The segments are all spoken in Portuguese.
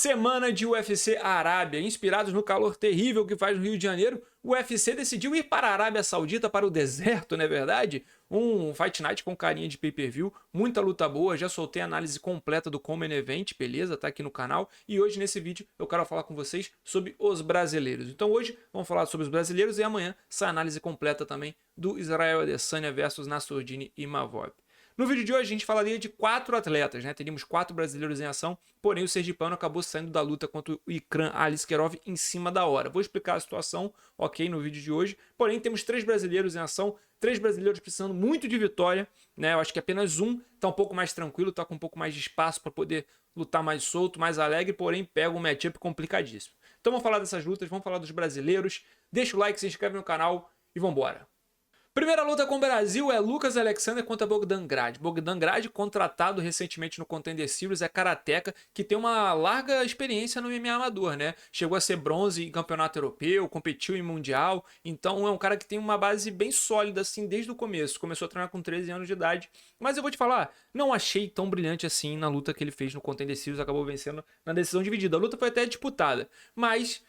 Semana de UFC Arábia. Inspirados no calor terrível que faz no Rio de Janeiro, o UFC decidiu ir para a Arábia Saudita, para o deserto, não é verdade? Um Fight Night com carinha de pay-per-view, muita luta boa, já soltei a análise completa do Common Event, beleza? Tá aqui no canal. E hoje nesse vídeo eu quero falar com vocês sobre os brasileiros. Então hoje vamos falar sobre os brasileiros e amanhã sai a análise completa também do Israel Adesanya versus Nassourdine Imavov. No vídeo de hoje a gente falaria de 4 atletas, né? Teríamos 4 brasileiros em ação, porém o sergipano acabou saindo da luta contra o Ikram Aliskerov em cima da hora. Vou explicar a situação, ok, no vídeo de hoje. Porém temos 3 brasileiros em ação, 3 brasileiros precisando muito de vitória, né? Eu acho que apenas um tá um pouco mais tranquilo, tá com um pouco mais de espaço para poder lutar mais solto, mais alegre, porém pega um matchup complicadíssimo. Então vamos falar dessas lutas, vamos falar dos brasileiros. Deixa o like, se inscreve no canal e vambora. Primeira luta com o Brasil é Lucas Alexander contra Bogdan Grad. Bogdan Grad, contratado recentemente no Contender Series, é karateca que tem uma larga experiência no MMA amador, né? Chegou a ser bronze em campeonato europeu, competiu em mundial, então é um cara que tem uma base bem sólida assim desde o começo. Começou a treinar com 13 anos de idade, mas eu vou te falar, não achei tão brilhante assim na luta que ele fez no Contender Series, acabou vencendo na decisão dividida. A luta foi até disputada, mas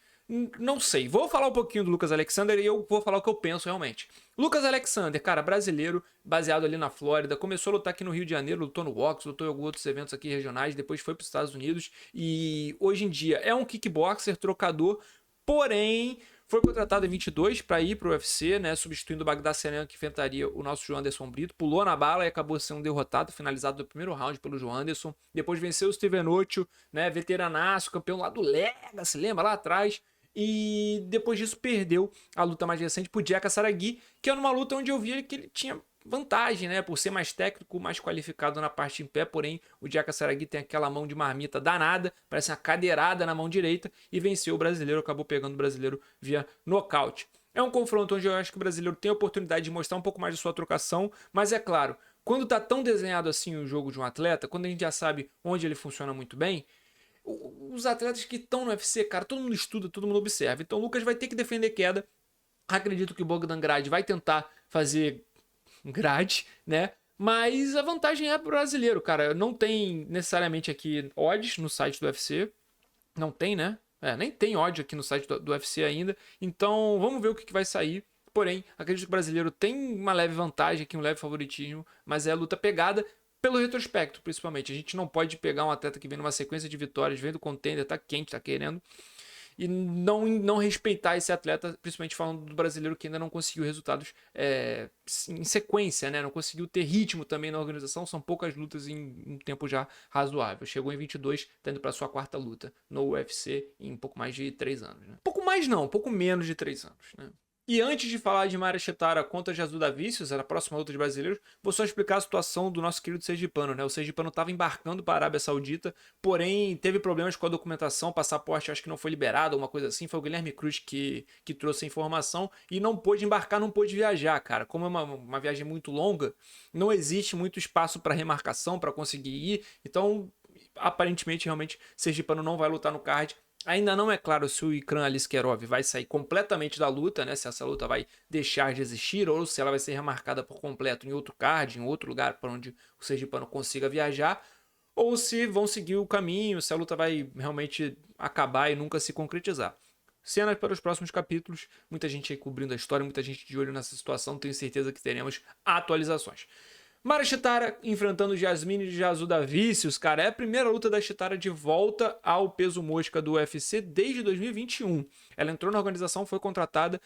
não sei. Vou falar um pouquinho do Lucas Alexander e eu vou falar o que eu penso realmente. Lucas Alexander, cara, brasileiro, baseado ali na Flórida, começou a lutar aqui no Rio de Janeiro, lutou no boxe, lutou em alguns outros eventos aqui regionais, depois foi para os Estados Unidos e hoje em dia é um kickboxer, trocador, porém foi contratado em 22 para ir para o UFC, né, substituindo o Bagdasaryan que enfrentaria o nosso João Anderson Brito, pulou na bala e acabou sendo derrotado, finalizado no primeiro round pelo João Anderson, depois venceu o Steven Ocho, né, veteranaço, campeão lá do Legacy, lembra lá atrás? E depois disso perdeu a luta mais recente pro Jaka Saragui, que era uma luta onde eu via que ele tinha vantagem, né, por ser mais técnico, mais qualificado na parte em pé, porém o Jaka Saragui tem aquela mão de marmita danada, parece uma cadeirada na mão direita e venceu o brasileiro, acabou pegando o brasileiro via nocaute. É um confronto onde eu acho que o brasileiro tem a oportunidade de mostrar um pouco mais de sua trocação, mas é claro, quando tá tão desenhado assim o jogo de um atleta, quando a gente já sabe onde ele funciona muito bem, os atletas que estão no UFC, cara, todo mundo estuda, todo mundo observa. Então o Lucas vai ter que defender queda. Acredito que o Bogdan Grad vai tentar fazer grade, né? Mas a vantagem é pro brasileiro, cara. Não tem necessariamente aqui odds no site do UFC. Não tem, né? Nem tem odds aqui no site do UFC ainda. Então vamos ver o que vai sair. Porém, acredito que o brasileiro tem uma leve vantagem aqui, um leve favoritismo, mas é a luta pegada pelo retrospecto, principalmente. A gente não pode pegar um atleta que vem numa sequência de vitórias, vem do contender, tá quente, tá querendo, e não respeitar esse atleta, principalmente falando do brasileiro que ainda não conseguiu resultados em sequência, né? Não conseguiu ter ritmo também na organização, são poucas lutas em um tempo já razoável. Chegou em 22, tá indo pra sua 4ª luta no UFC em um pouco mais de 3 anos, né? Pouco mais não, um pouco menos de 3 anos, né? E antes de falar de Mara Chitara contra Jesus Davicius, a próxima luta de brasileiros, vou só explicar a situação do nosso querido sergipano, né? O sergipano estava embarcando para a Arábia Saudita, porém teve problemas com a documentação, passaporte acho que não foi liberado, uma coisa assim, foi o Guilherme Cruz que trouxe a informação e não pôde embarcar, não pôde viajar, cara. Como é uma viagem muito longa, não existe muito espaço para remarcação, para conseguir ir, então aparentemente, realmente, sergipano não vai lutar no card. Ainda não é claro se o Ikram Aliskerov vai sair completamente da luta, né? Se essa luta vai deixar de existir ou se ela vai ser remarcada por completo em outro card, em outro lugar para onde o sergipano consiga viajar, ou se vão seguir o caminho, se a luta vai realmente acabar e nunca se concretizar. Cenas para os próximos capítulos, muita gente aí cobrindo a história, muita gente de olho nessa situação, tenho certeza que teremos atualizações. Mara Chitara enfrentando Jasmine Jasudavicius, cara, é a primeira luta da Chitara de volta ao peso mosca do UFC desde 2021. Ela entrou na organização, foi contratada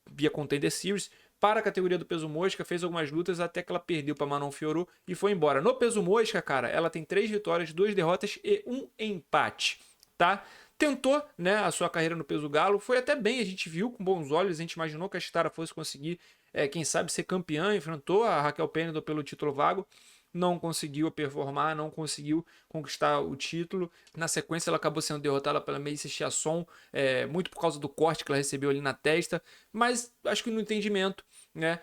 via Contender Series para a categoria do peso mosca, fez algumas lutas até que ela perdeu para Manon Fiorot e foi embora. No peso mosca, cara, ela tem 3 vitórias, 2 derrotas e 1 empate, tá? Tentou, né, a sua carreira no peso galo, foi até bem, a gente viu com bons olhos, a gente imaginou que a Chitara fosse conseguir, quem sabe, ser campeã, enfrentou a Raquel Pennington pelo título vago, não conseguiu performar, não conseguiu conquistar o título. Na sequência, ela acabou sendo derrotada pela Macy Chiasson, muito por causa do corte que ela recebeu ali na testa, mas acho que no entendimento, né,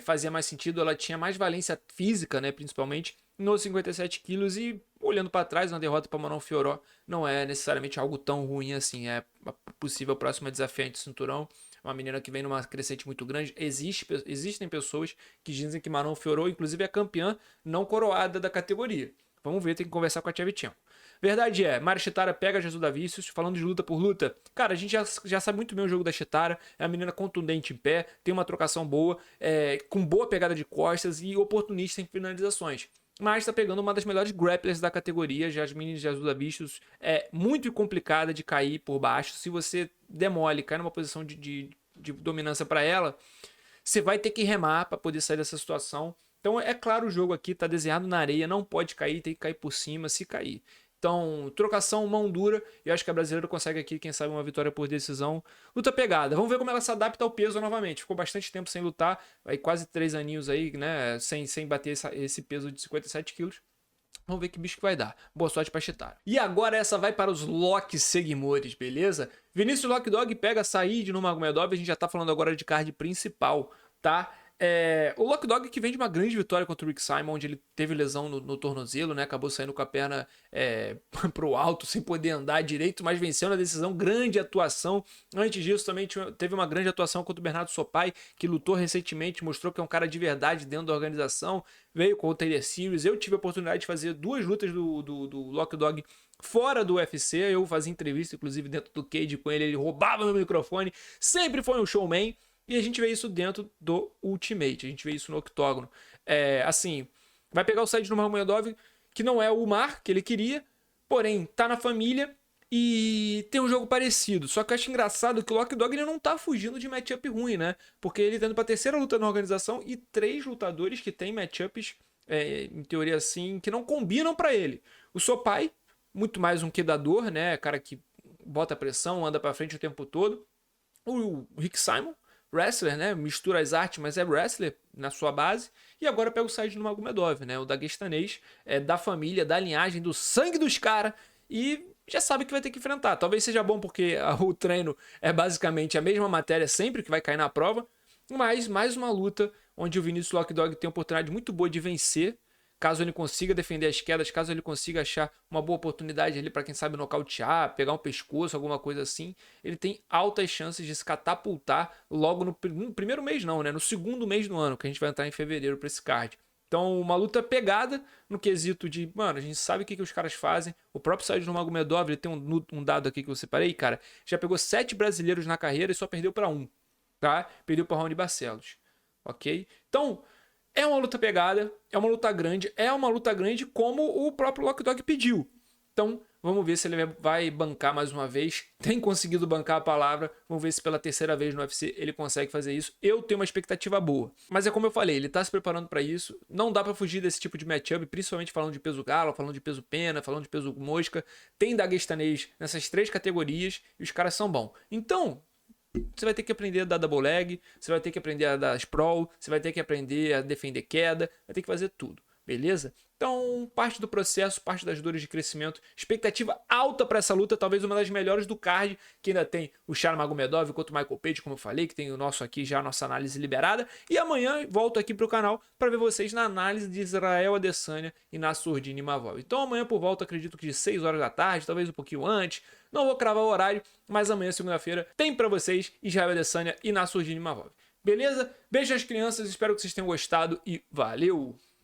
fazia mais sentido, ela tinha mais valência física, né, principalmente, nos 57 quilos e olhando para trás, uma derrota para Manon Fiorot não é necessariamente algo tão ruim assim, é possível próxima desafiante do cinturão, uma menina que vem numa crescente muito grande, existem pessoas que dizem que Manon Fiorot inclusive é campeã não coroada da categoria, vamos ver, tem que conversar com a Tchevchenko. Verdade é, Mari Chitara pega Jesus da Vícios, falando de luta por luta. Cara, a gente já sabe muito bem o jogo da Chitara, é uma menina contundente em pé, tem uma trocação boa, com boa pegada de costas e oportunista em finalizações. Mas tá pegando uma das melhores grapplers da categoria, Jasmine Jesus da Vícios. É muito complicada de cair por baixo. Se você demole, cai numa posição de dominância para ela, você vai ter que remar para poder sair dessa situação. Então, é claro, o jogo aqui tá desenhado na areia, não pode cair, tem que cair por cima se cair. Então, trocação, mão dura, e eu acho que a brasileira consegue aqui, quem sabe, uma vitória por decisão. Luta pegada. Vamos ver como ela se adapta ao peso novamente. Ficou bastante tempo sem lutar, aí quase 3 aninhos aí, né, sem bater esse peso de 57 quilos. Vamos ver que bicho que vai dar. Boa sorte pra Chitara. E agora essa vai para os Loki seguidores, beleza? Vinícius Lockdog pega Said no Magomedov, a gente já tá falando agora de card principal, tá? O Lockdog que vem de uma grande vitória contra o Rick Simon, onde ele teve lesão no tornozelo, né? Acabou saindo com a perna pro alto, sem poder andar direito, mas venceu na decisão, grande atuação. Antes disso também teve uma grande atuação contra o Bernardo Sopai, que lutou recentemente, mostrou que é um cara de verdade dentro da organização, veio com o Taylor Series. Eu tive a oportunidade de fazer 2 lutas do Lockdog fora do UFC, eu fazia entrevista, inclusive dentro do cage com ele roubava meu microfone, sempre foi um showman. E a gente vê isso dentro do Ultimate, a gente vê isso no octógono. Assim, vai pegar o Said Nurmagomedov, que não é o Umar que ele queria, porém tá na família e tem um jogo parecido. Só que eu acho engraçado que o Lockdog ele não tá fugindo de matchup ruim, né? Porque ele tá indo pra 3ª luta na organização e 3 lutadores que tem matchups, em teoria assim, que não combinam pra ele. O Sopai, muito mais um quedador, né? Cara que bota pressão, anda pra frente o tempo todo. O Rick Simon, wrestler, né? Mistura as artes, mas é wrestler na sua base. E agora pega o Said Nurmagomedov, né? O daguestanês, da família, da linhagem, do sangue dos caras. E já sabe que vai ter que enfrentar. Talvez seja bom porque o treino é basicamente a mesma matéria sempre que vai cair na prova. Mas mais uma luta onde o Vinícius Lockdog tem uma oportunidade muito boa de vencer. Caso ele consiga defender as quedas, caso ele consiga achar uma boa oportunidade ali para quem sabe nocautear, pegar um pescoço, alguma coisa assim, ele tem altas chances de se catapultar logo no primeiro mês não, né? No 2º mês do ano, que a gente vai entrar em fevereiro para esse card. Então, uma luta pegada no quesito de, mano, a gente sabe o que os caras fazem. O próprio Said Nurmagomedov, ele tem um dado aqui que eu separei, cara, já pegou 7 brasileiros na carreira e só perdeu para 1, tá? Perdeu para Raoni Barcelos, ok? Então, é uma luta pegada, é uma luta grande como o próprio Lockdog pediu. Então, vamos ver se ele vai bancar mais uma vez. Tem conseguido bancar a palavra. Vamos ver se pela 3ª vez no UFC ele consegue fazer isso. Eu tenho uma expectativa boa. Mas é como eu falei, ele tá se preparando para isso. Não dá para fugir desse tipo de matchup, principalmente falando de peso galo, falando de peso pena, falando de peso mosca. Tem daguestanês nessas 3 categorias e os caras são bons. Então, você vai ter que aprender a dar double leg, você vai ter que aprender a dar sprawl, você vai ter que aprender a defender queda, vai ter que fazer tudo, beleza? Então, parte do processo, parte das dores de crescimento, expectativa alta para essa luta, talvez uma das melhores do card, que ainda tem o Charles Magomedov contra o Michael Page, como eu falei, que tem o nosso aqui já, a nossa análise liberada, e amanhã volto aqui para o canal para ver vocês na análise de Israel Adesanya e na Surdine Mavov. Então amanhã por volta, acredito que de 6 horas da tarde, talvez um pouquinho antes, não vou cravar o horário, mas amanhã, segunda-feira, tem para vocês Israel Adesanya e na Surdine Mavov. Beleza? Beijo às crianças, espero que vocês tenham gostado e valeu!